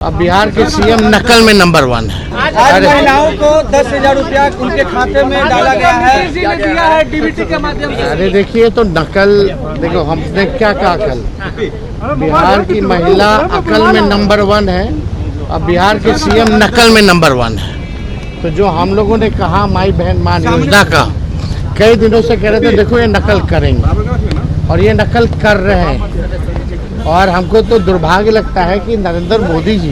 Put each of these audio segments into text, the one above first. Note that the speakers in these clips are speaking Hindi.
अब बिहार के सीएम नकल में नंबर 1 है। आज महिलाओं को 10,000 रुपया उनके खाते में डाला गया है, दिया है डीबीटी के माध्यम से। अरे देखिए, तो नकल देखो, हमने क्या कहा कल, बिहार की महिला अकल में नंबर 1 है। अब बिहार के सीएम नकल में नंबर 1 है। तो जो हम लोगों ने कहा माई बहन मान योजना का, कई दिनों से कह रहे थे देखो ये नकल करेंगे, और ये नकल कर रहे हैं। और हमको तो दुर्भाग्य लगता है कि नरेंद्र मोदी जी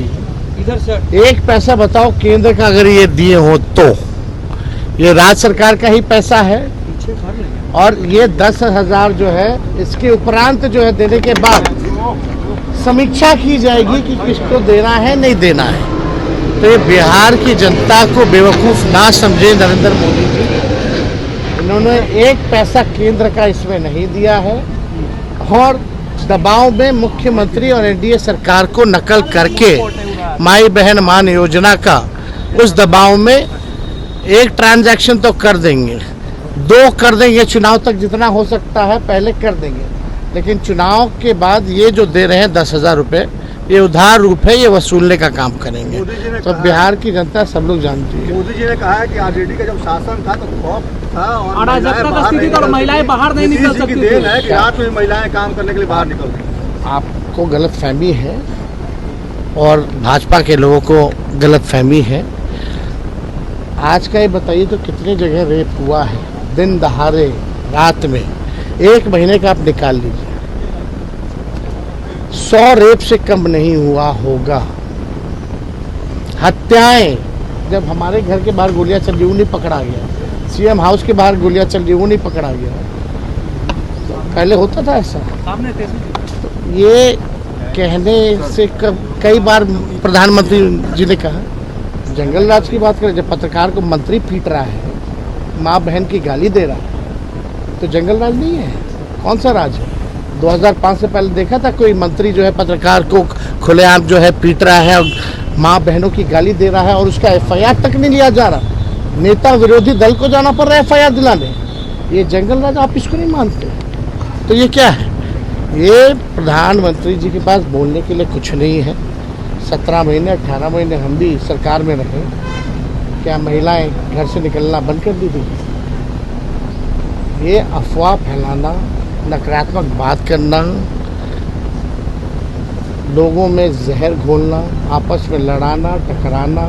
एक पैसा बताओ केंद्र का अगर ये दिए हो तो ये राज्य सरकार का ही पैसा है, और ये 10,000 जो है इसके उपरांत जो है देने के बाद समीक्षा की जाएगी कि किसको देना है नहीं देना है। तो ये बिहार की जनता को बेवकूफ़ ना समझे नरेंद्र मोदी जी, इन्होंने एक पैसा केंद्र का इसमें नहीं दिया है, और दबाव में मुख्यमंत्री और एनडीए सरकार को नकल करके माई बहन मान योजना का उस दबाव में एक ट्रांजैक्शन तो कर देंगे, 2 कर देंगे, चुनाव तक जितना हो सकता है पहले कर देंगे, लेकिन चुनाव के बाद ये जो दे रहे हैं 10,000 रुपये, ये उधार रूप है, ये वसूलने का काम करेंगे। तो बिहार की जनता सब लोग जानती है। मोदी जी ने कहा है कि आरजेडी का जब शासन था तो खौफ था और अराजकता का स्थिति था और महिलाएं बाहर नहीं निकल सकती थी। देन है कि रात में महिलाएं काम करने के लिए बाहर निकल। आपको गलतफहमी है और भाजपा के लोगों को गलतफहमी है। आज का ये बताइए तो कितनी जगह रेप हुआ है दिन दहाड़े रात में, 1 महीने का आप निकाल लीजिए, 100 रेप से कम नहीं हुआ होगा। हत्याएं, जब हमारे घर के बाहर गोलियां चल रही वो नहीं पकड़ा गया, सीएम हाउस के बाहर गोलियां चल रही वो नहीं पकड़ा गया। तो पहले होता था ऐसा। तो ये कहने से कई बार प्रधानमंत्री जी ने कहा, जंगल राज की बात करें, जब पत्रकार को मंत्री पीट रहा है, माँ बहन की गाली दे रहा है, तो जंगल राज नहीं है, कौन सा राज है? 2005 से पहले देखा था कोई मंत्री जो है पत्रकार को खुलेआम जो है पीट रहा है और माँ बहनों की गाली दे रहा है और उसका एफआईआर तक नहीं लिया जा रहा? नेता विरोधी दल को जाना पड़ रहा है एफआईआर दिलाने। ये जंगल राज, आप इसको नहीं मानते? तो ये क्या है? ये प्रधानमंत्री जी के पास बोलने के लिए कुछ नहीं है। 17 महीने 18 महीने हम भी सरकार में रहे, क्या महिलाएं घर से निकलना बंद कर दी थी? ये अफवाह फैलाना, नकारात्मक बात करना, लोगों में जहर घोलना, आपस में लड़ाना टकराना,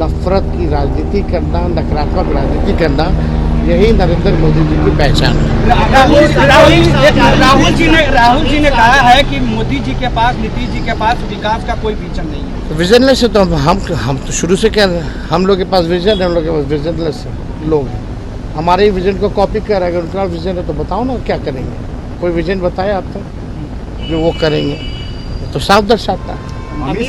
नफरत की राजनीति करना, नकारात्मक राजनीति करना, यही नरेंद्र मोदी जी की पहचान है। राहुल जी ने कहा है कि मोदी जी के पास, नीतीश जी के पास विकास का कोई विजन नहीं है। विजनलेस है तो हम तो शुरू से कह रहे हैं, हम लोग के पास विजन है, हम लोग के पास विजनलेस लोग हैं। हमारे ही विजन को कॉपी कर रहे हैं। अगर उनका विजन है तो बताओ ना क्या करेंगे? कोई विजन बताया आप तक जो वो करेंगे? तो साफ दर्शाता है।